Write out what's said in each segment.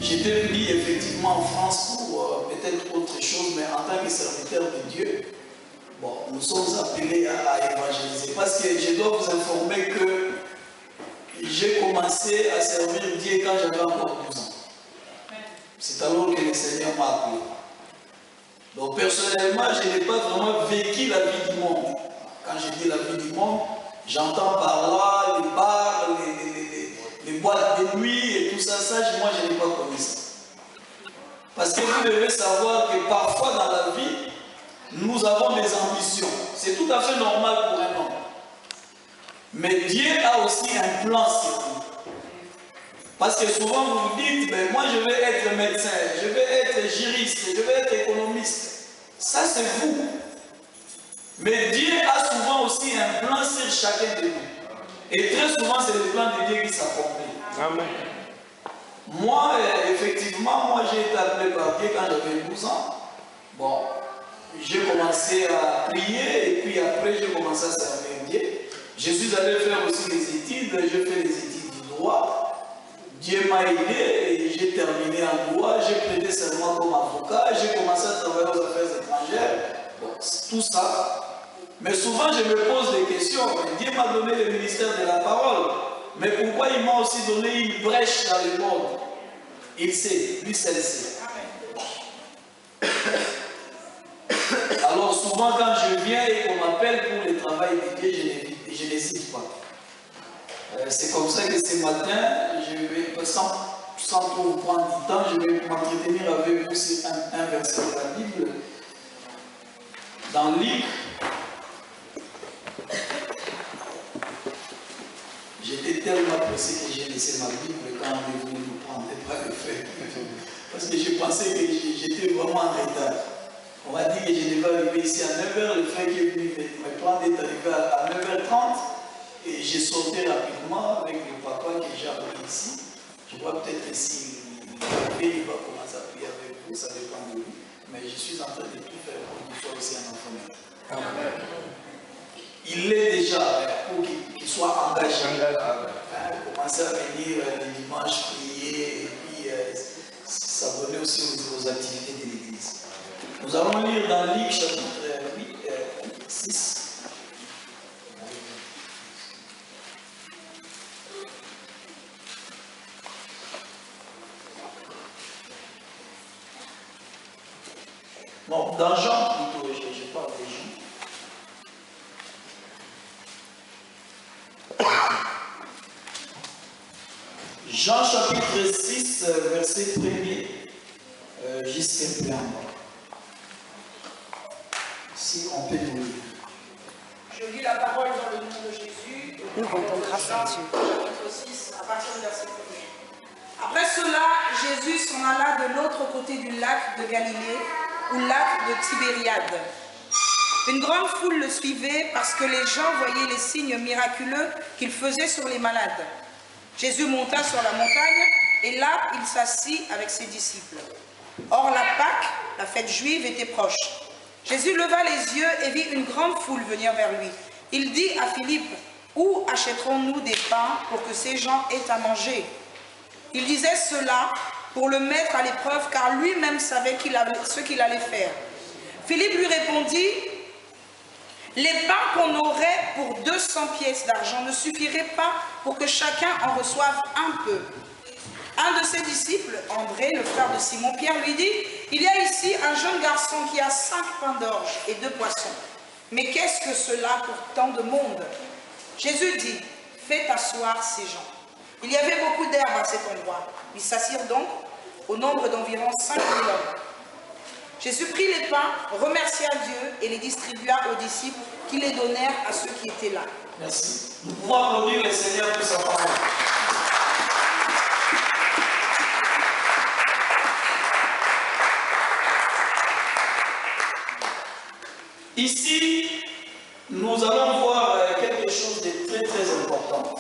j'étais venu effectivement en France pour peut-être autre chose, mais en tant que serviteur de Dieu, bon, nous sommes appelés à évangéliser. Parce que je dois vous informer que j'ai commencé à servir Dieu quand j'avais encore 12 ans. C'est alors que le Seigneur m'a appelé. Donc personnellement, je n'ai pas vraiment vécu la vie du monde. Quand je dis la vie du monde, j'entends par là les bars, les boîtes de nuit et tout ça. Moi, je n'ai pas connu ça. Parce que vous devez savoir que parfois dans la vie, nous avons des ambitions. C'est tout à fait normal pour un homme. Mais Dieu a aussi un plan sur nous. Parce que souvent vous vous dites, ben moi je vais être médecin, je vais être juriste, je vais être économiste. Ça c'est vous. Mais Dieu a souvent aussi un plan sur chacun de nous. Et très souvent c'est le plan de Dieu qui s'accomplit. Amen. Moi, effectivement, j'ai été appelé par Dieu quand j'avais 12 ans. Bon, j'ai commencé à prier et puis après j'ai commencé à servir Dieu. Je suis allé faire aussi les études, j'ai fait les études du droit. Dieu m'a aidé et j'ai terminé en droit, j'ai prêté serment comme avocat, j'ai commencé à travailler aux affaires étrangères. Bon, tout ça. Mais souvent je me pose des questions. Dieu m'a donné le ministère de la parole. Mais pourquoi il m'a aussi donné une brèche dans le monde? Il sait, lui seul sait. Alors souvent quand je viens et qu'on m'appelle pour le travail de Dieu, je n'hésite pas. C'est comme ça que ce matin, je vais, sans trop vous prendre du temps, je vais m'entretenir avec vous sur un verset de la Bible. Dans Luc, j'étais tellement pressé que j'ai laissé ma Bible quand on est venu nous prendre pas le fait. Parce que je pensais que j'étais vraiment en retard. On m'a dit que je devais arriver ici à 9h, le frère qui est venu me prendre est arrivé à 9h30. Et j'ai sauté rapidement avec le papa que j'ai appris ici. Je vois peut-être ici, il va commencer à prier avec vous, ça dépend de lui. Mais je suis en train de tout faire pour qu'il soit aussi un enfant. Il l'est déjà, pour qu'il soit engagé. Commencer à venir le dimanche prier et puis s'abonner aussi aux activités de l'église. Nous allons lire dans Luc chapitre 6. Bon, dans Jean plutôt, je parle de Jean. Jean chapitre 6, verset 1er jusqu'à plus en bas. Si on peut nous lire. Je lis la parole dans le nom de Jésus. Nous rendons grâce à Dieu. Chapitre 6, à partir du verset 1er. Après cela, Jésus s'en alla de l'autre côté du lac de Galilée, ou lac de Tibériade. Une grande foule le suivait parce que les gens voyaient les signes miraculeux qu'il faisait sur les malades. Jésus monta sur la montagne et là, il s'assit avec ses disciples. Or, la Pâque, la fête juive, était proche. Jésus leva les yeux et vit une grande foule venir vers lui. Il dit à Philippe, « Où achèterons-nous des pains pour que ces gens aient à manger ?» Il disait cela pour le mettre à l'épreuve, car lui-même savait ce qu'il allait faire. Philippe lui répondit, « Les pains qu'on aurait pour 200 pièces d'argent ne suffiraient pas pour que chacun en reçoive un peu. » Un de ses disciples, André, le frère de Simon-Pierre, lui dit, « Il y a ici un jeune garçon qui a 5 pains d'orge et 2 poissons. Mais qu'est-ce que cela pour tant de monde ?» Jésus dit, « Faites asseoir ces gens. » Il y avait beaucoup d'herbe à cet endroit. Ils s'assirent donc au nombre d'environ 5 000 hommes. Jésus prit les pains, remercia Dieu et les distribua aux disciples qui les donnèrent à ceux qui étaient là. Merci. Nous pouvons applaudir le Seigneur pour sa parole. Ici, nous allons voir quelque chose de très très important.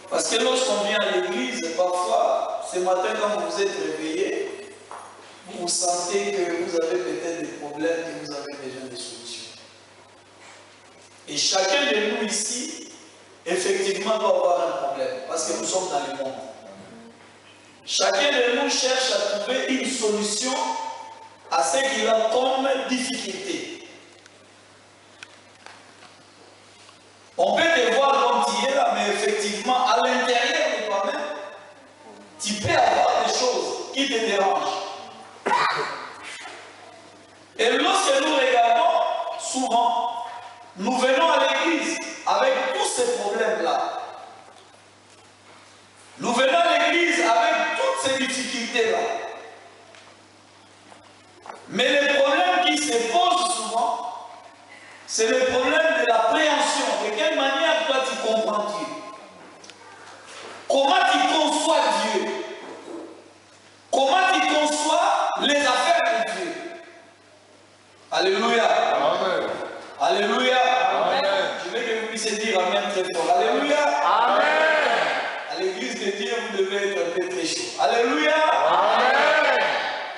Parce que lorsqu'on vient à l'église, parfois, ce matin quand vous êtes réveillé, vous sentez que vous avez peut-être des problèmes et vous avez besoin de solutions. Et chacun de nous ici, effectivement, va avoir un problème. Parce que nous sommes dans le monde. Chacun de nous cherche à trouver une solution à ce qu'il a comme difficulté. On peut te voir comme tu es là, mais effectivement, à l'intérieur de toi-même, tu peux avoir des choses qui te dérangent. Et lorsque nous regardons, souvent, nous venons à l'église avec tous ces problèmes-là. Nous venons à l'église avec toutes ces difficultés-là. Mais le problème qui se pose souvent, c'est le problème de l'appréhension. De quelle manière toi tu comprends Dieu? Comment tu conçois Dieu? Comment tu conçois les affaires de Dieu? Alléluia. Amen. Alléluia. Amen. Je veux que vous puissiez dire Amen très fort. Alléluia. Amen. À l'église de Dieu, vous devez être un peu très chaud. Alléluia. Amen.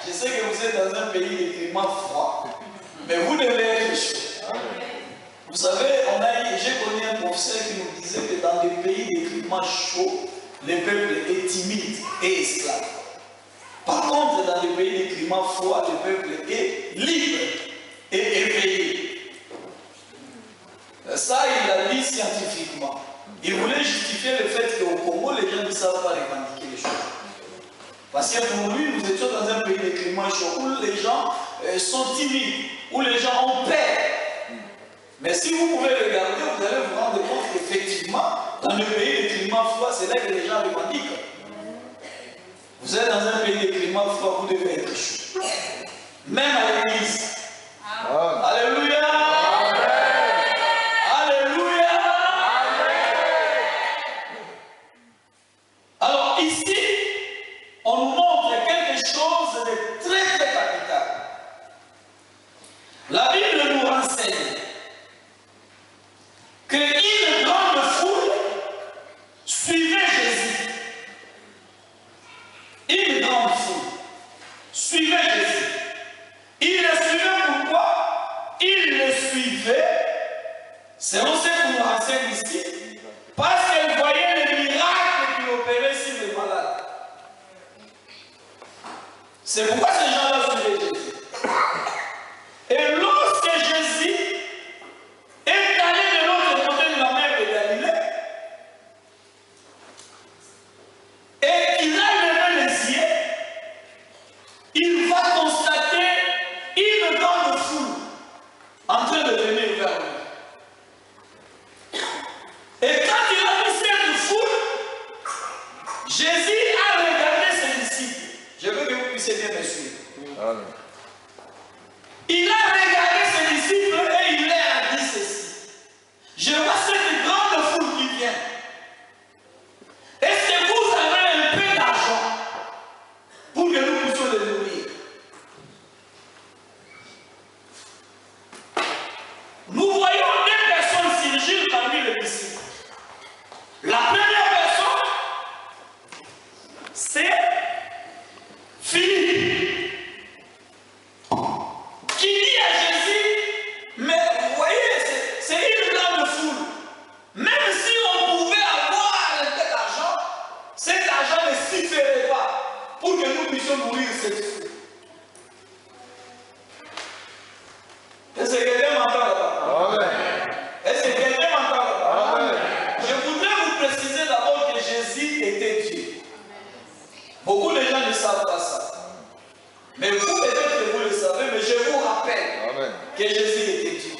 Je sais que vous êtes dans un pays de climat froid, mais vous devez être chaud. Vous savez, j'ai connu un professeur qui nous disait que dans les pays de climat chaud, le peuple est timide et esclave. Par contre, dans les pays de climat froid, le peuple est libre et éveillé. Ça, il l'a dit scientifiquement. Il voulait justifier le fait qu'au Congo, les gens ne savent pas revendiquer les choses. Parce que pour lui, nous étions dans un pays de climat chaud où les gens sont timides, où les gens ont peur. Mais si vous pouvez regarder, vous allez vous rendre compte qu'effectivement, dans le pays de climat froid, c'est là que les gens revendiquent. Vous êtes dans un pays de climat froid, vous devez être chaud. Même à l'église. Alléluia. Alléluia. Alors ici, on nous montre quelque chose de très très capital. La Bible nous renseigne qu'une grande foule suivait Jésus. Une grande foule suivait Jésus. Il le suivait pourquoi? Il le suivait, selon ce qu'on nous renseigne ici, parce qu'elle voyait les miracles qu'il opérait sur les malades. C'est pourquoi ces gens-là suivaient Jésus. Et lorsque Jésus est allé de l'autre côté de la mer de Galilée, et qu'il a levé les yeux, il va constater une grande foule en train de venir vers lui. Et quand il a vu cette foule, Jésus a regardé ses disciples. Je veux que vous puissiez bien me suivre. Amen. Il a regardé ses disciples et il leur a dit ceci. Je vois cette grande foule qui vient. Est-ce que vous avez un peu d'argent pour que nous puissions les nourrir? Nous voyons deux personnes surgir parmi les disciples. La première personne, c'est Philippe, qui dit à Jésus, mais vous voyez, c'est une grande foule. Même si on pouvait avoir un peu d'argent, cet argent ne suffirait pas pour que nous puissions nourrir cette foule. Est-ce que quelqu'un m'entend là-bas? Amen. Est-ce que quelqu'un m'entend là-bas? Amen. Je voudrais vous préciser d'abord que Jésus était Dieu. Beaucoup de gens ne savent pas ça. Mais vous, peut-être que vous le savez, mais je vous rappelle Amen. que Jésus était Dieu.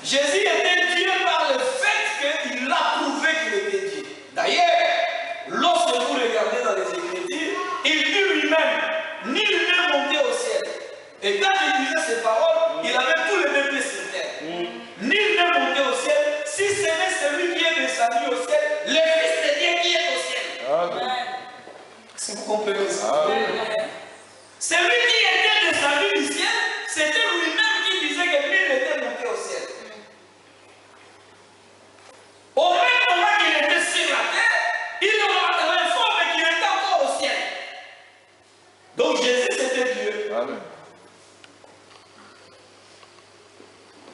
Jésus était Dieu par le fait qu'il a prouvé qu'il était Dieu. D'ailleurs, lorsque vous regardez dans les Écritures, il dit lui-même, nul n'est monté au ciel. Et quand il disait ces paroles, il avait tous les deux pieds sur terre. Nul n'est monté au ciel, si ce n'est celui qui est descendu au ciel, le Fils de Dieu qui est au ciel. Amen. Si vous comprenez ça. Amen. Celui qui était descendu du ciel, c'était lui-même qui disait que nul n'était monté au ciel. Au même moment qu'il était sur la terre, il informe qu'il était encore au ciel. Donc Jésus, c'était Dieu. Amen.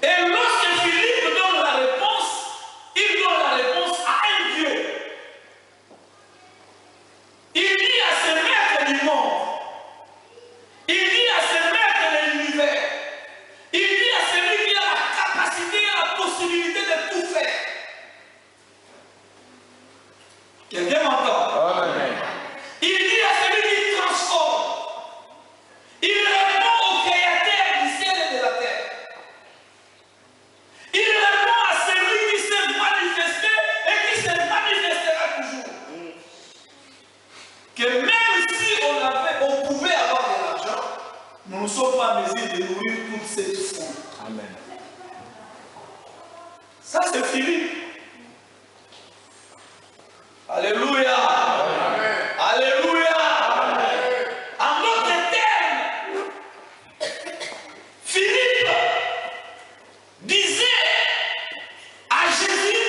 Et lorsque Philippe donne la réponse, il donne la réponse à un Dieu. Il dit à ce même Quelqu'un m'entend? Amen. Il dit à celui qui transforme. Il répond au créateur du ciel et de la terre. Il répond à celui qui s'est manifesté et qui se manifestera toujours. Que même si on pouvait avoir de l'argent, nous ne sommes pas en mesure de nourrir toute cette foule. Amen. Ça c'est Philippe. Alléluia. Amen. Alléluia. Amen. En d'autres termes, Philippe disait à Jésus,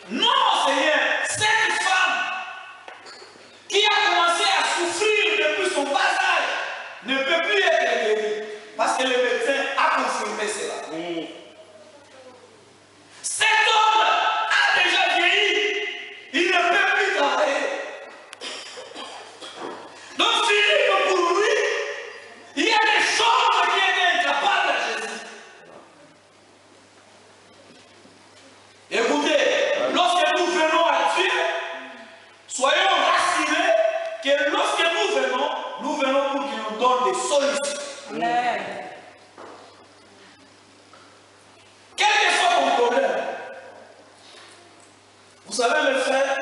non Seigneur, cette femme qui a commencé à souffrir depuis son bas âge ne peut plus être guérie parce que le médecin a confirmé cela. Cet homme a déjà vieilli, il ne peut plus travailler. Donc Philippe, pour lui, il y a des choses qui étaient incapables à Jésus. Écoutez, lorsque nous venons à Dieu, soyons rassurés que lorsque nous venons pour qu'il nous donne des solutions. Amen. Quel que soit ton problème, vous savez mes frères,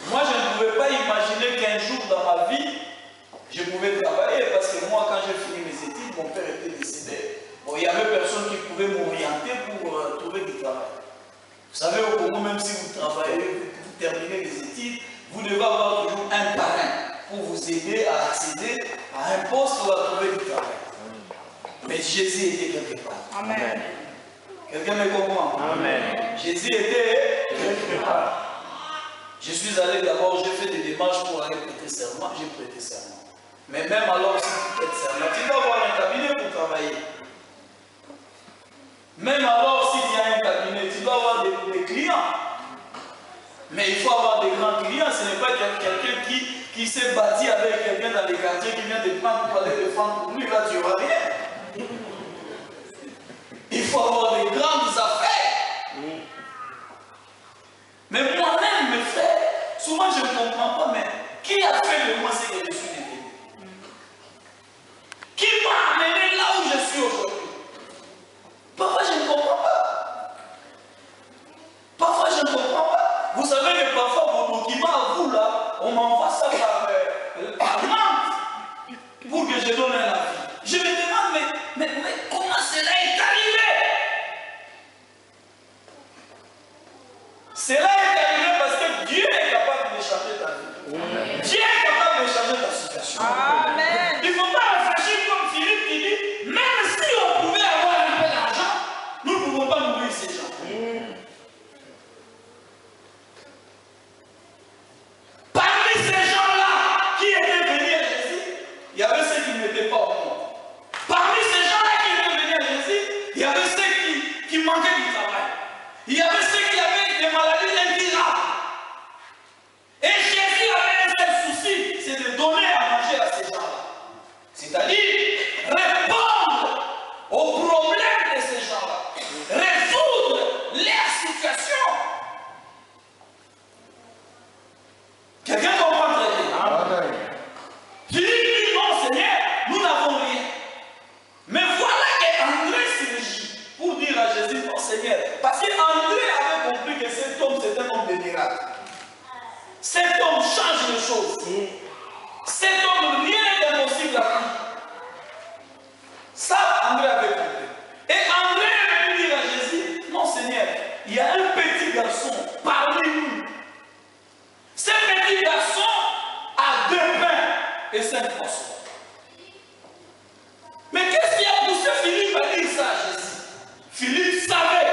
moi je ne pouvais pas imaginer qu'un jour dans ma vie, je pouvais travailler parce que moi quand j'ai fini mes études, mon père était décédé. Bon, il n'y avait personne qui pouvait m'orienter pour trouver du travail. Vous savez au Congo, même si vous travaillez, vous terminez les études, vous devez avoir toujours un parrain pour vous aider à accéder à un poste ou à trouver du travail. Mais Jésus était quelque part. Amen. Quelqu'un me comprend? Amen. Jésus était quelque part. Je suis allé d'abord, j'ai fait des démarches pour aller prêter serment, j'ai prêté serment. Mais même alors, si tu prêtes serment, tu dois avoir un cabinet pour travailler. Même alors, s'il y a un cabinet, tu dois avoir des clients. Mais il faut avoir des grands clients, ce n'est pas quelqu'un qui s'est bâti avec quelqu'un dans les quartiers qui vient de prendre pour aller le prendre pour lui, là tu n'auras rien. Il faut avoir des grandes affaires. Mais moi-même, mes frères, souvent je ne comprends pas, mais qui a fait de moi ce que je suis devenu? Qui m'a amené là où je suis aujourd'hui? Parfois je ne comprends pas. Parfois je ne comprends pas. Vous savez que parfois vos documents à vous là, on m'envoie ça par Nantes pour que je donne un avis. Je me demande, mais comment cela est arrivé? Cela est arrivé parce que Dieu est capable de changer ta vie. Dieu est capable de changer ta situation. Amen. Il ne faut pas réfléchir comme Philippe qui dit, même si on pouvait avoir un peu d'argent, nous ne pouvons pas nourrir ces gens. Parmi ces gens-là qui étaient venus à Jésus, il y avait ceux qui n'étaient pas au monde. Parmi ces gens-là qui étaient venus à Jésus, il y avait ceux qui manquaient du travail. Il y avait ceux qui avaient des maladies incurables. Et Jésus avait un seul souci, c'est de donner à manger à ces gens-là. C'est-à-dire répondre aux problèmes de ces gens-là. Résoudre leur situation. Quelqu'un comprend très bien? Amen. Philippe dit non Seigneur, nous n'avons rien. Mais voilà qu'André surgit pour dire à Jésus non Seigneur. Parce qu'André avait compris que cet homme c'est un homme de miracle. Cet homme change les choses. Cet homme, rien n'est impossible à lui. Ça, André avait compris. Et André est venu dire à Jésus, non Seigneur, il y a un petit garçon parmi nous. Ce petit garçon a 2 pains et 5 poissons. Mais qu'est-ce qui a poussé Philippe à dire ça à Jésus? Philippe savait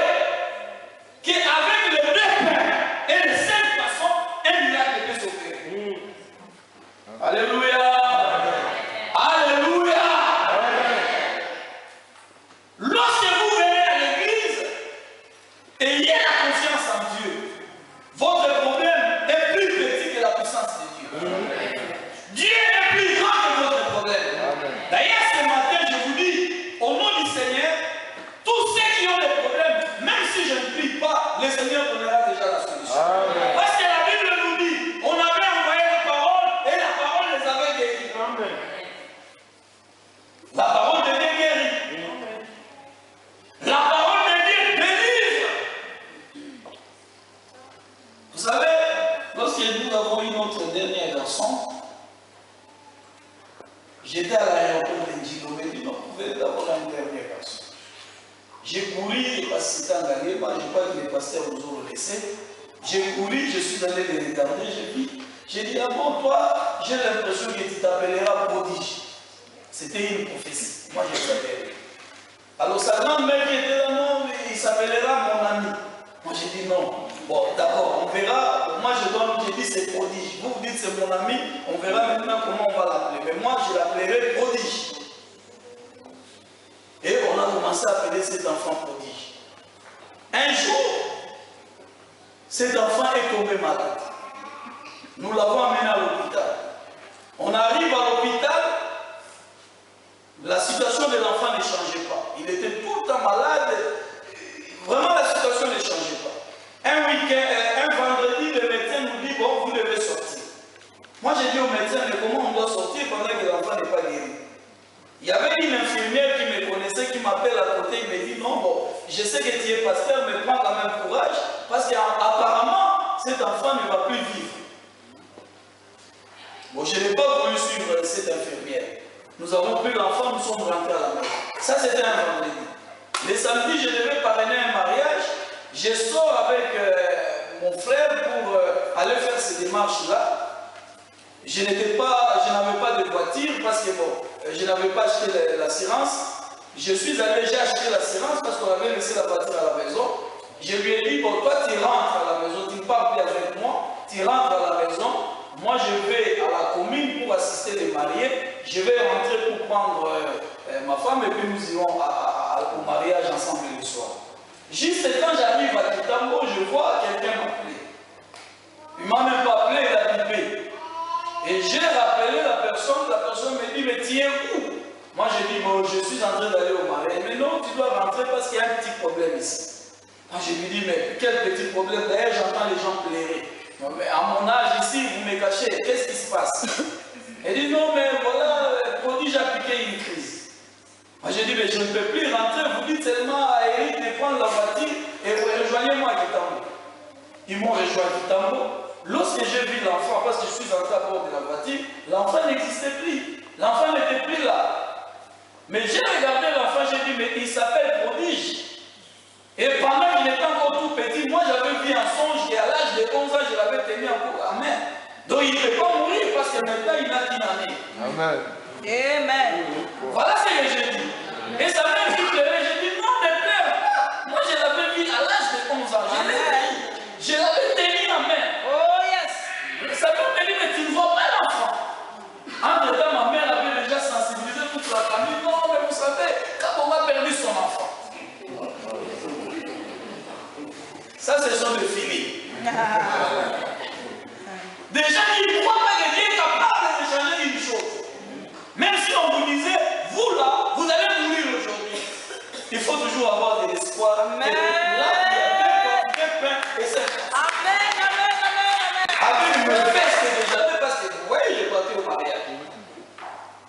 qu'avec les 2 pains et les 5 poissons, un miracle était s'opérer. Alléluia. Alléluia. Lorsque vous venez à l'église, ayez la confiance en Dieu. Votre problème est plus petit que la puissance de Dieu. Dieu est plus grand que votre problème. D'ailleurs, ce matin, je vous dis, au nom du Seigneur, tous ceux qui ont des problèmes, même si je ne prie pas, le Seigneur donnera déjà la solution. Parce que la Bible savez, lorsque nous avons eu notre dernier garçon, j'étais à l'aéroport de Djilomé, il dit non, vous venez d'avoir un dernier garçon. J'ai couru, parce que c'était en Gagné, moi je crois que les pasteurs nous ont laissé. J'ai couru, je suis allé les regarder, j'ai dit, ah bon, toi, j'ai l'impression que tu t'appelleras prodige. C'était une prophétie. Moi, je savais. Alors, sa grand-mère qui était là, non, il s'appellera mon ami. Moi, j'ai dit non. Bon, d'accord, on verra. Moi, j'ai dit c'est prodige. Vous dites c'est mon ami, on verra maintenant comment on va l'appeler. Mais moi, je l'appellerai prodige. Et on a commencé à appeler cet enfant prodige. Un jour, cet enfant est tombé malade. Nous l'avons amené à l'hôpital. On arrive à l'hôpital, la situation de l'enfant ne changeait pas. Il était tout le temps malade. Vraiment, la situation ne changeait pas. Un week-end, un vendredi, le médecin nous dit, bon, vous devez sortir. Moi, j'ai dit au médecin, mais comment on doit sortir pendant que l'enfant n'est pas guéri? Il y avait une infirmière qui me connaissait, qui m'appelle à côté, il me dit, non, bon, je sais que tu es pasteur, mais prends quand même courage, parce qu'apparemment, cet enfant ne va plus vivre. Bon, je n'ai pas voulu suivre cette infirmière. Nous avons pris l'enfant, nous sommes rentrés à la maison. Ça, c'était un vendredi. Le samedi, je devais parrainer un mariage. Je sors avec mon frère pour aller faire ces démarches-là. Je n'avais pas de voiture parce que bon, je n'avais pas acheté l'assurance. Je suis allé, j'ai acheté l'assurance parce qu'on avait laissé la voiture à la maison. Je lui ai dit, bon, toi tu rentres à la maison, tu ne parles plus avec moi, tu rentres à la maison. Moi, je vais à la commune pour assister les mariés. Je vais rentrer pour prendre ma femme et puis nous irons au mariage ensemble le soir. Juste quand j'arrive à Kitambo, je vois quelqu'un m'appeler. Il ne m'a même pas appelé, il a bipé. Et j'ai rappelé la personne me dit, mais tu es où? Moi, j'ai dit, bon, je suis en train d'aller au mariage. Mais non, tu dois rentrer parce qu'il y a un petit problème ici. Moi, je lui dis, mais quel petit problème? D'ailleurs, j'entends les gens pleurer. Mais à mon âge ici, vous me cachez, qu'est-ce qui se passe? Elle dit non, mais voilà, prodige a piqué une crise. Moi j'ai dit, mais je ne peux plus rentrer, vous dites seulement à Eric de prendre la voiture et rejoignez-moi à Kitambo. Ils m'ont rejoint à Kitambo. Lorsque j'ai vu l'enfant, parce que je suis entré à bord de la voiture, l'enfant n'existait plus. L'enfant n'était plus là. Mais j'ai regardé l'enfant, j'ai dit, mais il s'appelle prodige. Et pendant qu'il était encore tout petit, moi j'avais vu un songe et à l'âge de 11 ans, je l'avais tenu encore à main. Donc il ne peut pas mourir parce que maintenant il n'a qu'une année. Amen. Amen. Voilà ce que j'ai dit. Et ça m'a fait pleurer. J'ai dit non, ne pleure pas. Moi je l'avais vu à l'âge de 11 ans. Je l'avais tenu à main. Oh yes. Ça m'a dit, mais tu ne vois pas l'enfant. Entre-temps, ma mère avait déjà sensibilisé toute la famille. Non, mais vous savez, quand on a perdu son enfant. Ça, ce sont des filets. Des gens qui ne croient pas que Dieu est capable de changer une chose. Même si on vous disait, vous là, vous allez mourir aujourd'hui. Il faut toujours avoir de l'espoir. Amen. Là, il y a deux pains et 5. Amen, amen, amen, amen. Avec une veste que j'avais parce que vous voyez, j'ai parti au mariage.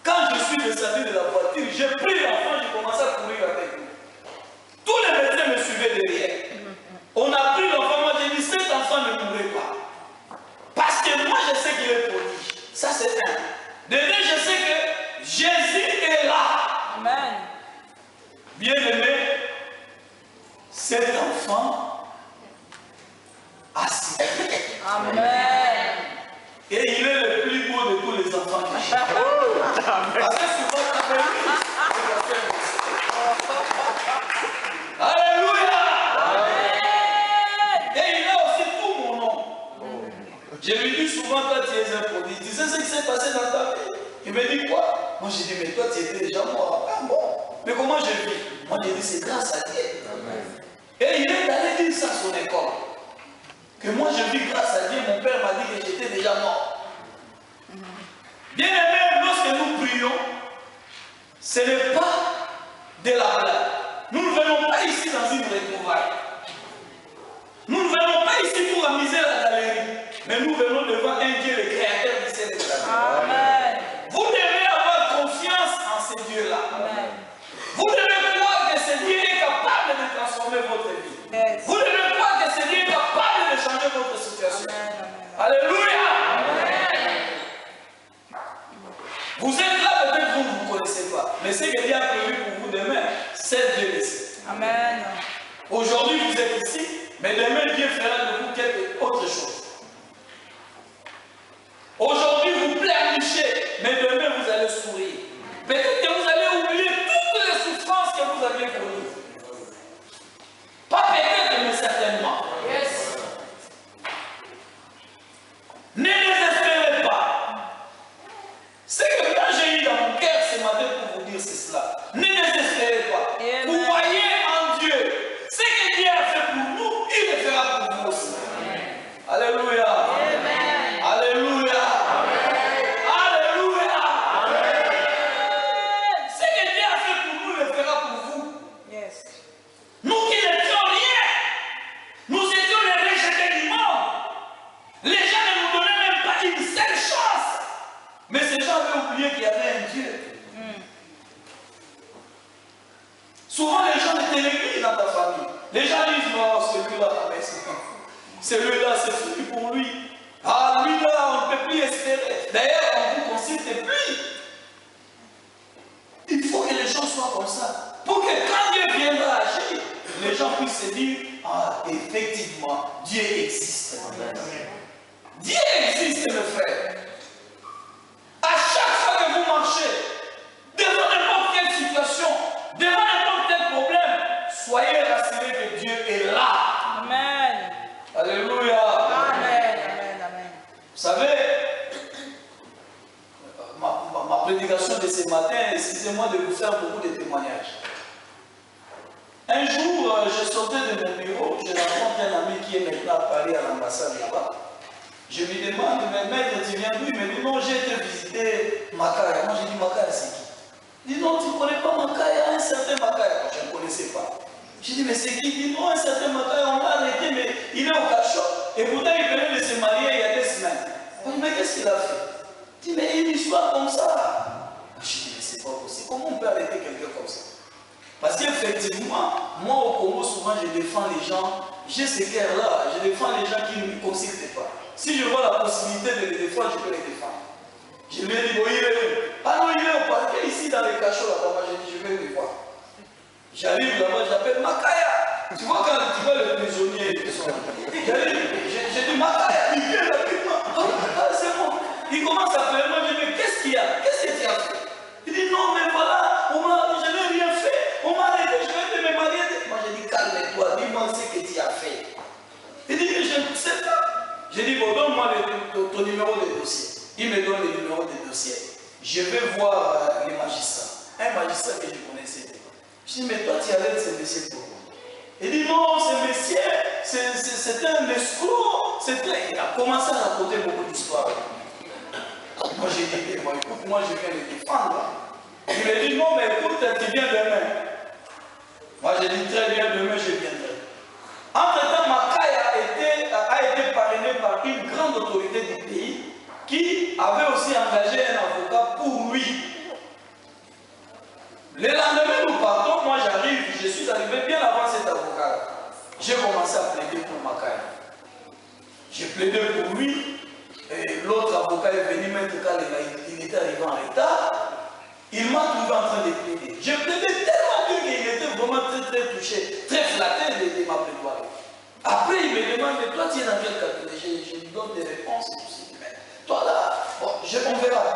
Quand je suis descendu de la voiture, j'ai pris l'enfant, j'ai commencé à courir avec lui. Tous les médecins me suivaient derrière. On a pris l'enfant, moi j'ai dit, cet enfant ne mourrait pas. Parce que moi je sais qu'il est prodige. Ça c'est un. De deux, je sais que Jésus est là. Amen. Bien aimé, cet enfant a signé. Amen. Et il est le plus beau de tous les enfants que j'ai. Parce que souvent, alléluia. Et il a aussi tout mon nom. Je lui dis souvent, toi tu es un prodige. Tu sais ce qui s'est passé dans ta vie? Il me dit quoi? Moi j'ai dit, mais toi tu étais déjà mort. Ah bon? Mais comment je vis? Moi j'ai dit, c'est grâce à Dieu. Et il est allé dire ça à son école. Que moi je vis grâce à Dieu. Mon père m'a dit que j'étais déjà mort. Bien aimé, lorsque nous prions, ce n'est pas de la blague. Nous ne venons pas ici dans une retrouvaille. Nous ne venons pas ici pour amuser la galerie. Mais nous venons devant un Dieu, le créateur du ciel et de la terre. Amen. Vous devez avoir confiance en ce Dieu-là. Vous devez croire que ce Dieu est capable de transformer votre vie. Yes. Vous devez croire que ce Dieu est capable de changer votre situation. Celui-là, c'est fini pour lui. Ah, lui là, on ne peut plus espérer. D'ailleurs, on ne vous consulte plus. Il faut que les gens soient comme ça. Pour que quand Dieu viendra agir, les gens puissent se dire, ah, effectivement, Dieu existe. Dieu existe, mes frères. À chaque fois que vous marchez, devant n'importe quelle situation, devant n'importe quel problème, soyez rassurés que Dieu est là. Amen. Alléluia. Amen. Amen. Amen. Vous savez, ma prédication de ce matin, excusez-moi de vous faire beaucoup de témoignages. Un jour, je sortais de mon bureau, je rencontre un ami qui est maintenant à Paris à l'ambassade là-bas. Je lui demande, mais maître, tu viens d'où? Il me dit, non, j'ai été visiter Makaya. Moi, j'ai dit, Makaya, c'est qui? Il dit, non, tu ne connais pas Makaya, un certain Makaya. Je ne connaissais pas. J'ai dit, mais c'est qui? Il dit, non, un certain Makaya, on l'a arrêté, mais il est au cachot. Et pourtant, il venait de se marier il y a 2 semaines. Je dis, mais qu'est-ce qu'il a fait? Il dit, mais une histoire comme ça. Je dis, mais c'est pas possible. Comment on peut arrêter quelqu'un comme ça? Parce qu'effectivement, moi au Congo, souvent, je défends les gens. J'ai ce cœur-là. Je défends les gens qui ne me consultent pas. Si je vois la possibilité de les défendre, je peux les défendre. Je lui ai dit, bon, il est où? Ah non, il est au parquet, ici, dans les cachots, là-bas. Moi, j'ai dit, je vais le voir. J'arrive là-bas, j'appelle Makaya. Tu vois, quand tu vois les prisonniers qui sont là. J'ai dit, Makaya, il vient rapidement. Ah, c'est bon. Il commence à pleurer. Moi, je dis, mais qu'est-ce qu'il y a? Qu'est-ce que tu as fait? Il dit, non, mais voilà, je n'ai rien fait. On m'a arrêté, je vais te me marier. Moi, j'ai dit, calme-toi, dis-moi ce que tu as fait. Il dit, je ne sais pas. J'ai dit, bon, donne-moi ton numéro de dossier. Il me donne le numéro de dossier. Je vais voir les magistrats. Un magistrat que je connaissais. Je dis, mais toi, tu arrêtes ce monsieur pourquoi? Il dit, non, ce monsieur, c'était un escroc. Il a commencé à raconter beaucoup d'histoires. Moi, j'ai dit, bon, écoute, moi, je viens le défendre. Il me dit, non, mais écoute, tu viens demain. Moi, j'ai dit, très bien, demain, je viendrai. Entre-temps, Makaya a été parrainé par une grande autorité du pays qui avait aussi engagé un avocat pour lui. Le lendemain, nous partons, moi j'arrive, je suis arrivé bien avant cet avocat. J'ai commencé à plaider pour Makaya. J'ai plaidé pour lui, et l'autre avocat est venu mettre quand il était arrivé en retard. Il m'a trouvé en train de plaider. J'ai plaidé tellement bien qu'il était vraiment très touché, très flatté de ma plaidoirie. Après, il me demande, mais toi, tu es dans quel cabinet? Je lui donne des réponses et tout ça. Mais toi là, bon, on verra.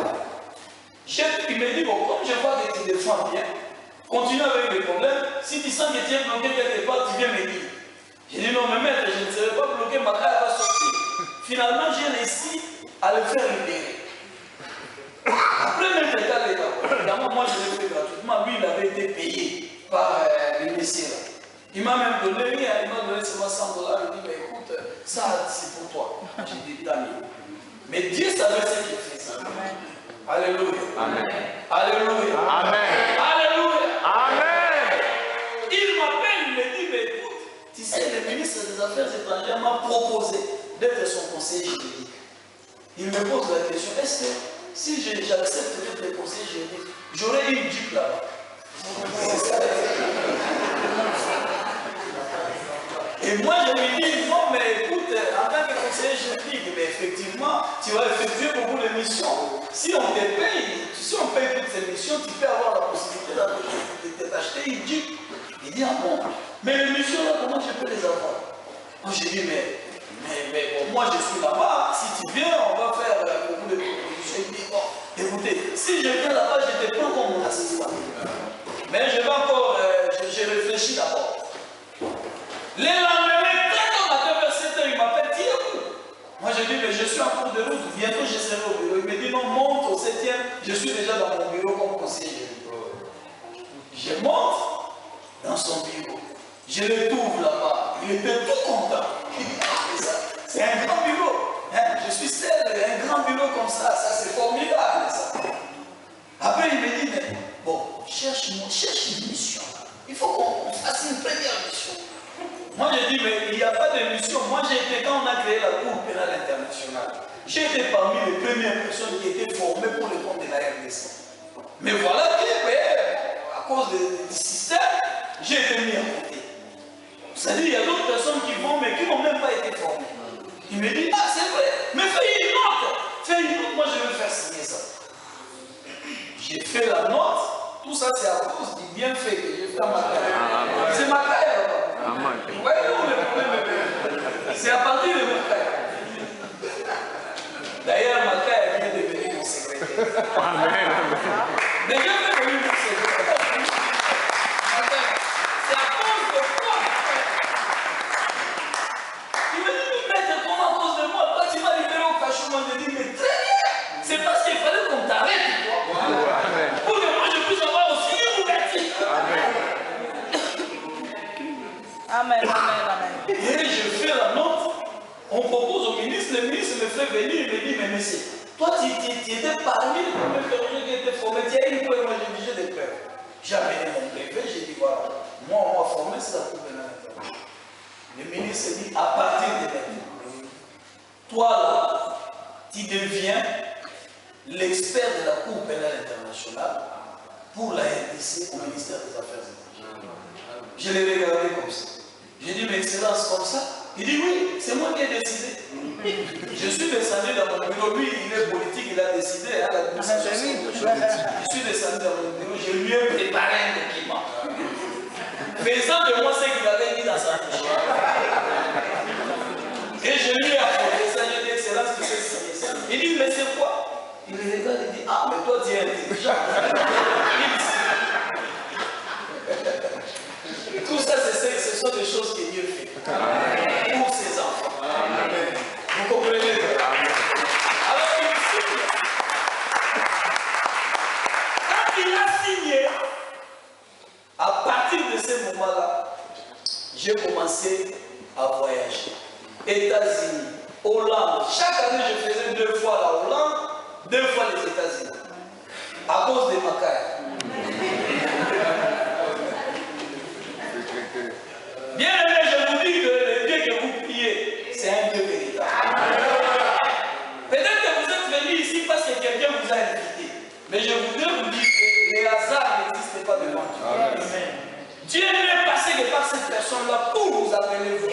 Il me dit, bon, comme je vois que tu défends bien, continue avec les problèmes. Si tu sens que tu es bloqué quelque part, tu viens me dire. J'ai dit, non, mais maître, je ne serai pas bloqué, ma carte va sortir. Finalement, j'ai réussi à le faire libérer. Après, maître est là. Évidemment, moi, je l'ai fait gratuitement. Lui, il avait été payé par les messieurs. Il m'a même donné, il m'a donné seulement $100. Il dit, mais écoute, ça, c'est pour toi. J'ai dit, t'as mis. Mais Dieu savait ce qu'il fait ça. Alléluia. Amen. Alléluia. Amen. Alléluia. Amen. Il m'appelle, il me dit, mais écoute, tu sais, le ministre des Affaires étrangères m'a proposé d'être son conseiller juridique. Il me pose la question, est-ce que si j'accepte d'être conseiller juridique, j'aurai une Jeep là-bas? Et moi, je lui dis, non, mais écoute, en tant que conseiller juridique, mais effectivement, tu vas effectuer beaucoup de missions. Si on te paye, si on paye toutes ces missions, tu peux avoir la possibilité d'acheter une Jeep. Il dit, ah bon, mais les missions là, comment je peux les avoir? Moi, j'ai dit, mais bon, moi, je suis là-bas. Si tu viens, on va faire beaucoup de propositions. Il dit, bon, écoutez, si je viens là-bas, je te prends comme mon assistant. Mais je vais encore, j'ai réfléchi d'abord. Les lendemains, très tôt matin, vers 7 h, il m'appelle, tiens où? Moi, je dis, mais je suis en cours de route, bientôt je serai au bureau. Il me dit, non, monte au 7e, je suis déjà dans mon bureau comme conseiller. Je monte dans son bureau. Je le trouve là-bas. Il était tout content. Il dit, ah, c'est un grand bureau. Hein? Je suis seul, un grand bureau comme ça, c'est formidable, ça. Après, il me dit, mais bon, cherche une mission. Il faut qu'on fasse une première mission. Moi, je dis, mais il n'y a pas de mission. Moi, j'ai été, quand on a créé la Cour pénale internationale, j'ai été parmi les premières personnes qui étaient formées pour le compte de la RDC. Mais voilà à cause du système, j'ai été mis à côté. C'est-à-dire qu'il y a d'autres personnes qui vont, mais qui n'ont même pas été formées. me dit, ah c'est vrai, mais fais une note. Fais une note, moi je vais faire signer ça. J'ai fait la note, tout ça c'est à cause du bienfait que j'ai fait à ma carrière. C'est ma carrière. Ouais, non, le problème, c'est à partir de ma carrière. D'ailleurs, ma carrière vient de devenir mon secrétaire. Déjà, c'est devenu mon secrétaire. C'est à cause de toi. Il me dit, mais maître, comment à cause de moi? Toi, tu m'as libéré au cachot. Moi, je dis, mais très bien. C'est parce qu'il fallait qu'on t'arrête, toi. Pour que moi, je puisse avoir aussi une ouverture. Amen, amen, amen. Et je fais la note. On propose au ministre, le ministre me fait venir, il me dit, mais monsieur, toi tu étais parmi les premiers fermiers qui étaient formés, tu as une preuve, moi j'ai dit, j'ai des preuves. J'ai amené mon brevet, j'ai dit, voilà, moi on m'a formé, c'est la Cour pénale internationale. Le ministre dit, à partir de maintenant, toi là, tu deviens l'expert de la Cour pénale internationale pour la RDC au ministère des Affaires étrangères. Je l'ai regardé comme ça. J'ai dit, mais excellence, comme ça? Il dit, oui, c'est moi qui ai décidé. Je suis descendu dans mon bureau. Lui, il est politique, il a décidé. Hein, je suis descendu dans mon bureau, je lui ai préparé un document. Faisant de moi ce qu'il avait mis dans sa poche. Et je lui ai apporté ça, j'ai dit, excellence, tu sais signer ça. Il dit, mais c'est quoi? Il me regarde, il dit, ah, mais toi, tu es intelligent. Tout ça, ce sont des choses que Dieu fait pour ses enfants. Amen. Vous comprenez? Alors, il signe. Quand il a signé, à partir de ce moment-là, j'ai commencé à voyager. États-Unis, Hollande. Chaque année, je faisais 2 fois la Hollande, 2 fois les États-Unis. À cause de ma carrière. Bien aimé, je vous dis que le Dieu que vous priez, c'est un Dieu véritable. Peut-être que vous êtes venu ici parce que quelqu'un vous a invité. Mais je voudrais vous dire que les hasards n'existent pas devant Dieu. Dieu n'est passé que par cette personne-là pour vous appeler vous.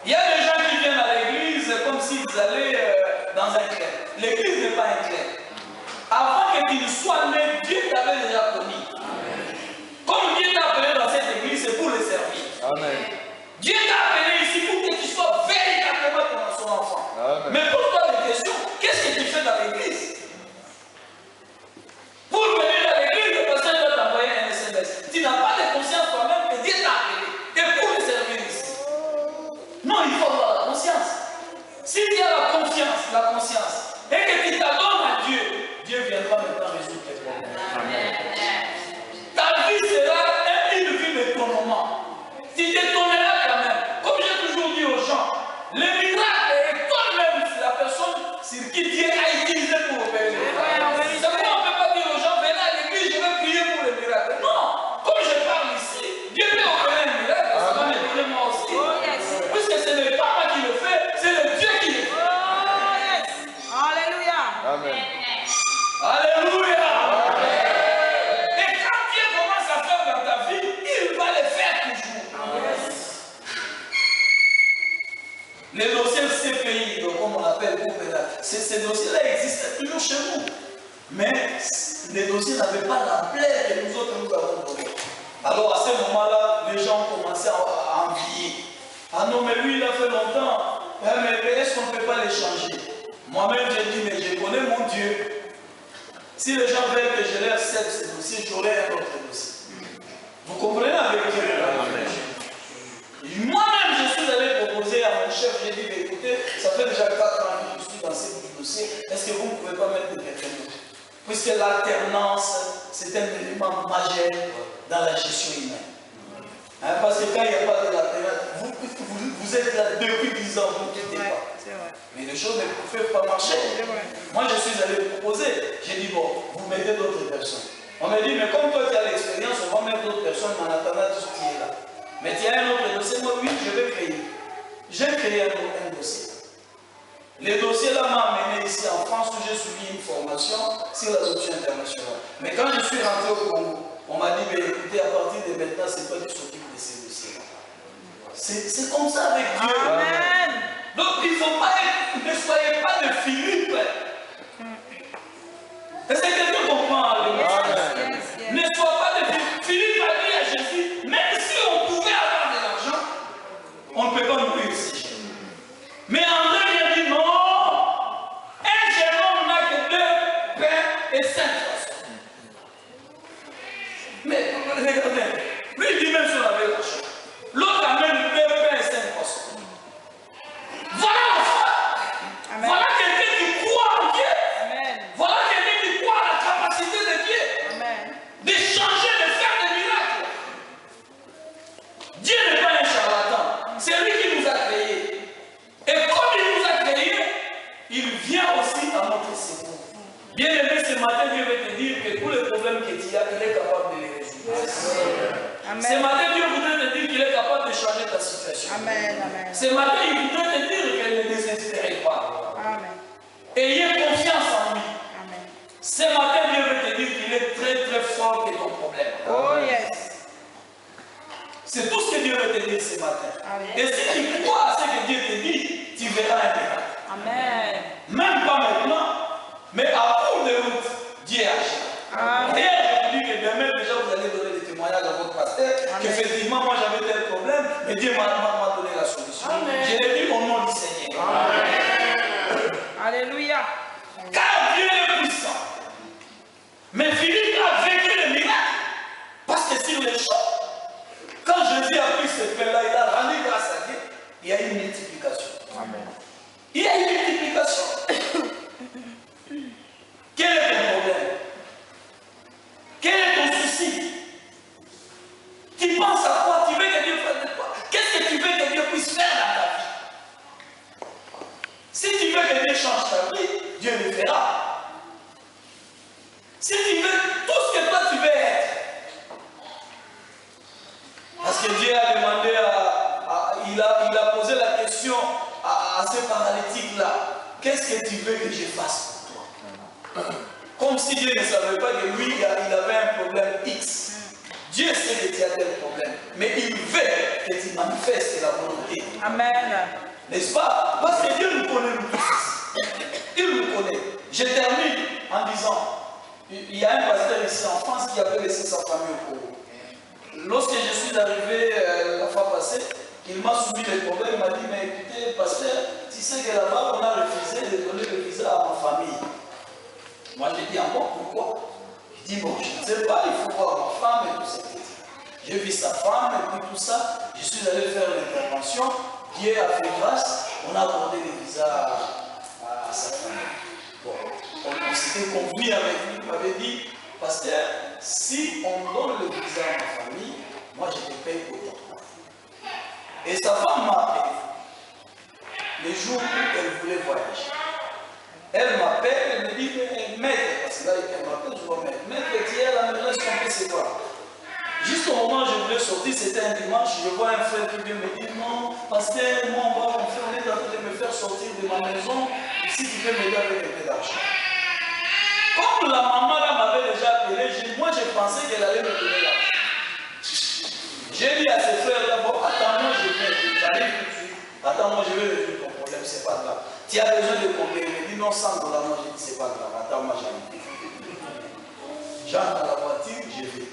Il y a des gens qui viennent à l'église comme s'ils allaient dans un clair. L'église n'est pas un clair. Avant que tu ne sois né, Dieu t'avait déjà connu. Comme Dieu t'a appelé dans cette église, c'est pour le servir. Amen. Dieu t'a appelé ici pour que tu sois véritablement son enfant. Amen. Mais pose-toi des questions. Qu'est-ce que tu fais dans l'église? Pour venir à l'église, le pasteur doit t'envoyer un SMS. Tu n'as pas de conscience toi-même que Dieu t'a appelé. Et pour le servir ici. Non, il faut avoir la conscience. Si tu as la conscience, et que tu t'adonnes à Dieu, Dieu viendra maintenant résoudre tes problèmes. Amen. Ta vie sera une vie d'étonnement. Tu t'étonneras quand même. Comme j'ai toujours dit aux gens, le miracle étonne même si la personne sur qui Dieu a utilisé pour opérer. C'est pourquoi on ne peut pas dire aux gens, venez à l'église, je vais prier pour le miracle. Non, comme je parle ici, Dieu peut opérer un miracle, ça va m'étonner moi aussi. Puisque ce n'est pas moi qui le fais, c'est le Dieu qui le fait. Alléluia. Amen. Alléluia. Et quand Dieu commence à faire dans ta vie, il va le faire toujours. Les dossiers CPI, donc comme on appelle pour pénal, ces dossiers-là existaient toujours chez nous. Mais les dossiers n'avaient pas l'ampleur que nous autres nous avons donné. Alors à ce moment-là, les gens ont commencé à envier. Ah non, mais lui, il a fait longtemps. Mais est-ce qu'on ne peut pas l'échanger? Moi-même, j'ai dit, mais je connais mon Dieu. Si les gens veulent que je leur cède ce dossier, j'aurai un autre dossier. Vous comprenez avec Dieu? Moi-même, je suis allé proposer à mon chef, j'ai dit, écoutez, ça fait déjà 4 ans que je suis dans ce dossier, est-ce que vous ne pouvez pas mettre de quelqu'un d'autre? Puisque l'alternance, c'est un élément majeur dans la gestion humaine. Hein, parce que quand il n'y a pas de l'alternance, vous êtes là depuis 10 ans, vous ne quittez pas. Mais les choses ne peuvent pas marcher. Moi, je suis allé proposer. J'ai dit, bon, vous mettez d'autres personnes. On m'a dit, mais comme toi, tu as l'expérience, on va mettre d'autres personnes en attendant tout ce qui est là. Mais tu as un autre dossier, moi, oui, je vais créer. J'ai créé un dossier. Le dossier là m'a amené ici en France où j'ai suivi une formation sur l'adoption internationale. Mais quand je suis rentré au Congo, on m'a dit, mais écoutez, à partir de maintenant, c'est toi qui s'occupe de ces dossiers-là. C'est comme ça avec Dieu. Amen. que c'est jeune. Mais André vient dire non, un jeune homme n'a que 2 pains et 5 poissons. Mais regardez, lui il dit même si on avait l'argent. L'autre amène 2 pains et 5 poissons. Voilà la foi. Amen. Voilà quelqu'un qui croit en Dieu. Amen. Voilà quelqu'un qui croit à la capacité de Dieu Amen. de changer, de faire des miracles. Dieu n'est pas un charlatan. C'est lui qui nous a créés. Et comme il nous a créés, il vient aussi à notre secours. Bien aimé, ce matin, Dieu veut te dire que tous les problèmes que tu as, il est capable de les résoudre. Ce matin, Dieu voudrait te dire qu'il est capable de changer ta situation. Amen. Amen. Ce matin, il voudrait te dire qu'elle ne désespérez pas. Amen. Ayez confiance en lui. Amen. Ce matin, Dieu veut te dire qu'il est très très fort que ton problème. Oh yes. C'est tout ce que Dieu veut te dire ce matin. Amen. Et si tu crois à ce que Dieu te dit, tu verras un miracle. Amen. Même pas maintenant, mais à court de route, Dieu agit. Amen. Hier, je vous dis que demain, déjà, vous allez donner des témoignages à votre pasteur, qu'effectivement, moi j'avais tel problème, mais Dieu m'a donné la solution. Amen. Je l'ai dit au nom du Seigneur. Amen. Alléluia. Car Dieu est puissant. Mais Philippe a vécu le miracle. Parce que sur les champs, quand Jésus a pris ce pain-là, il a rendu grâce à Dieu. Il y a une multiplication. Amen. Il y a une multiplication. Quel est ton problème? Quel est ton souci? Tu penses à quoi? Tu veux que Dieu fasse de toi? Qu'est-ce que tu veux que Dieu puisse faire dans ta vie? Si tu veux que Dieu change ta vie, Dieu le fera. Si tu veux tout ce que toi tu veux être. Parce que Dieu a demandé il a posé la question à ce paralytique-là. Qu'est-ce que tu veux que je fasse pour toi? Comme si Dieu ne savait pas que lui, il avait un problème X. Dieu sait que tu as tel problème. Mais il veut que tu manifestes la volonté. Amen. N'est-ce pas? Parce que Dieu nous connaît nous tous. Il nous connaît. Je termine en disant, il y a un pasteur ici en France qui avait laissé sa famille au Congo. Lorsque je suis arrivé la fois passée, il m'a soumis les problèmes, il m'a dit, mais écoutez, pasteur, tu sais que là-bas, on a refusé de donner le visa à ma famille. Moi, j'ai dit, bon, pourquoi? Il dit, bon, je ne sais pas, il faut voir ma femme et tout ça. J'ai vu sa femme et puis tout ça. Je suis allé faire l'intervention. Dieu a fait grâce. On a accordé le visa à sa famille. Bon, on s'était convenu avec lui. Il m'avait dit, pasteur, si on donne le visa à ma famille, moi je te paye autant. Et sa femme m'a appelé les jours où elle voulait voyager. Elle m'appelle, elle me dit, maître, parce que là, elle m'appelle, je vois maître, tu es à la maison, c'est quoi? Juste au moment où je voulais sortir, c'était un dimanche, je vois un frère qui vient me dire, non, pasteur, moi, on est en train de me faire sortir de ma maison, si tu peux m'aider avec un peu d'argent. Comme la maman là m'avait déjà appelé, moi je pensais qu'elle allait me donner l'argent. J'ai dit à ses frères là, bon, attends-moi, j'arrive tout de suite. Attends-moi, je vais résoudre ton problème, c'est pas grave. Tu as besoin de combien? Il me dit non, 100 $. Moi j'ai dit, c'est pas grave, attends-moi, j'arrive. J'entre dans la voiture, je vais.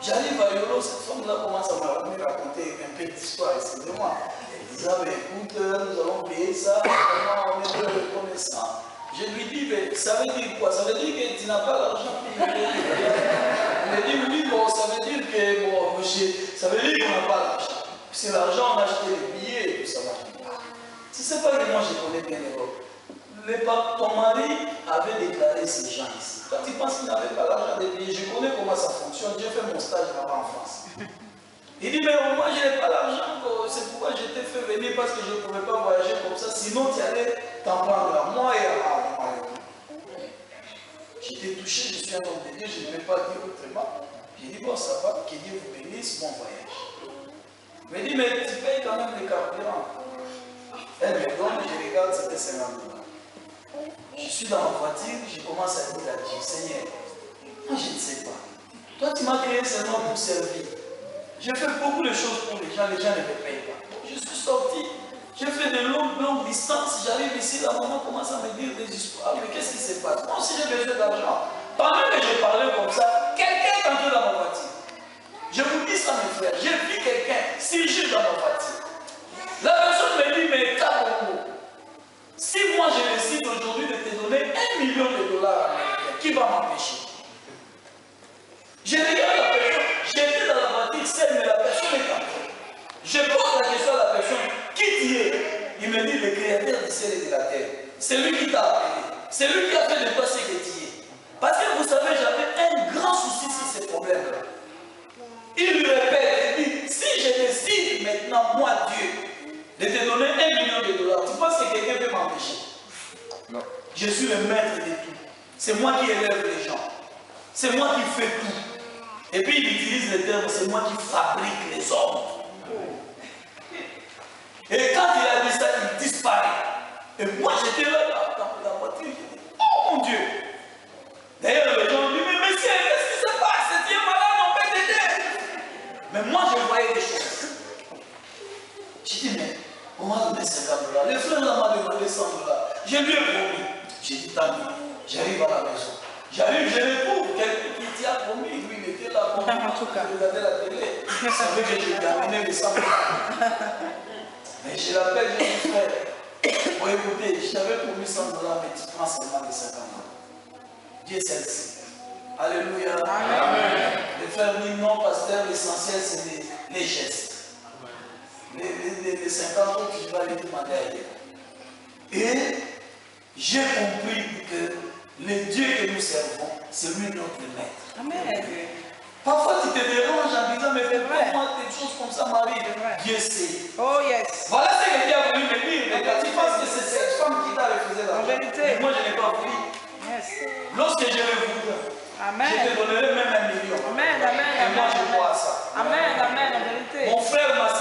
J'arrive à Yolo, cette femme-là commence à me raconter un peu d'histoire, excusez-moi. Elle disait, mais écoute, nous allons payer ça, on est deux reconnaissants. Je lui dis, mais ça veut dire quoi? Ça veut dire que tu n'as pas l'argent pour me payer. Il me dit, oui, bon, ça veut dire que, bon, monsieur, ça veut dire qu'on n'a pas l'argent. C'est l'argent, on a acheté les billets et tout ça. Tu sais pas que moi je connais bien l'Europe. Ton mari avait déclaré ces gens ici. Quand tu penses qu'il n'avait pas l'argent des billets, je connais comment ça fonctionne. J'ai fait mon stage là-bas en France. Il dit, mais moi je n'ai pas l'argent, c'est pourquoi je t'ai fait venir parce que je ne pouvais pas voyager comme ça. Sinon tu allais t'en prendre à moi et à moi. J'étais touché, je suis un homme de Dieu, je ne vais pas dire autrement. J'ai dit, bon, ça va, que Dieu vous bénisse, bon voyage. Il me dit, mais tu payes quand même les carburants. Elle me donne, je regarde, c'était 50 $. Je suis dans ma voiture, je commence à dire à Dieu, Seigneur, moi je ne sais pas. Toi tu m'as créé seulement pour servir. J'ai fait beaucoup de choses pour les gens ne me payent pas. Je suis sorti, j'ai fait de longues distances, j'arrive ici, la maman commence à me dire des histoires, mais qu'est-ce qui se passe? Moi aussi j'ai besoin d'argent. Pendant que je parlais comme ça, quelqu'un est entré dans ma voiture. Je vous dis ça mes frères, j'ai vu quelqu'un surgir dans ma voiture. La personne me dit, million de dollars américains. Qui va m'empêcher? Je regarde la personne, j'étais dans la voiture seule, mais la personne est entrée. Je pose la question à la personne, qui tu es? Il me dit, le créateur du ciel et de la terre. C'est lui qui t'a appelé. C'est lui qui a fait de toi ce que tu es. Parce que vous savez, j'avais un grand souci sur ces problèmes-là. Il lui répète, il dit, si je décide maintenant, moi Dieu, de te donner 1 million de dollars, tu penses que quelqu'un peut m'empêcher? Non. Je suis le maître de tout. C'est moi qui élève les gens. C'est moi qui fais tout. Et puis il utilise le terme, c'est moi qui fabrique les hommes. Et quand il a dit ça, il disparaît. Et moi j'étais là dans la voiture, je dis, oh mon Dieu. D'ailleurs les gens disent, mais monsieur, qu'est-ce qui se passe? Tu es malade, on peut t'aider. Mais moi je voyais des choses. Je dis, mais on m'a donné 50 dollars. Le frère là m'a demandé 100 dollars. Je lui ai promis. J'ai dit, tant mieux, j'arrive à la maison. J'arrive, je le trouve, quelqu'un qui t'y a promis, lui il était là pour moi. En tout cas. Je regardais la télé. Il savait que je lui amené les 100 dollars. Mais je l'appelle, je dis, frère, bon écoutez, je t'avais promis 100 dollars, mais tu prends seulement les 50 dollars. Dieu celle-ci. Alléluia. Amen. Le frère dit, non, pasteur, l'essentiel c'est les gestes. Les 50 euros que je vais aller demander ailleurs. Et j'ai compris que le Dieu que nous servons, c'est lui notre maître. Amen. Parfois tu te déranges en disant, mais pourquoi des choses comme ça m'arrivent? Dieu sait. Oh yes. Voilà ce que Dieu a voulu me dire. Mais quand tu penses que c'est cette femme qui t'a refusé l'argent, En vérité. moi je n'ai pas voulu. Yes. Lorsque je le voudrais, Amen. je te donnerai même 1 million. Amen, amen, Et moi amen. je crois à ça. Amen, amen, en vérité. Mon frère m'a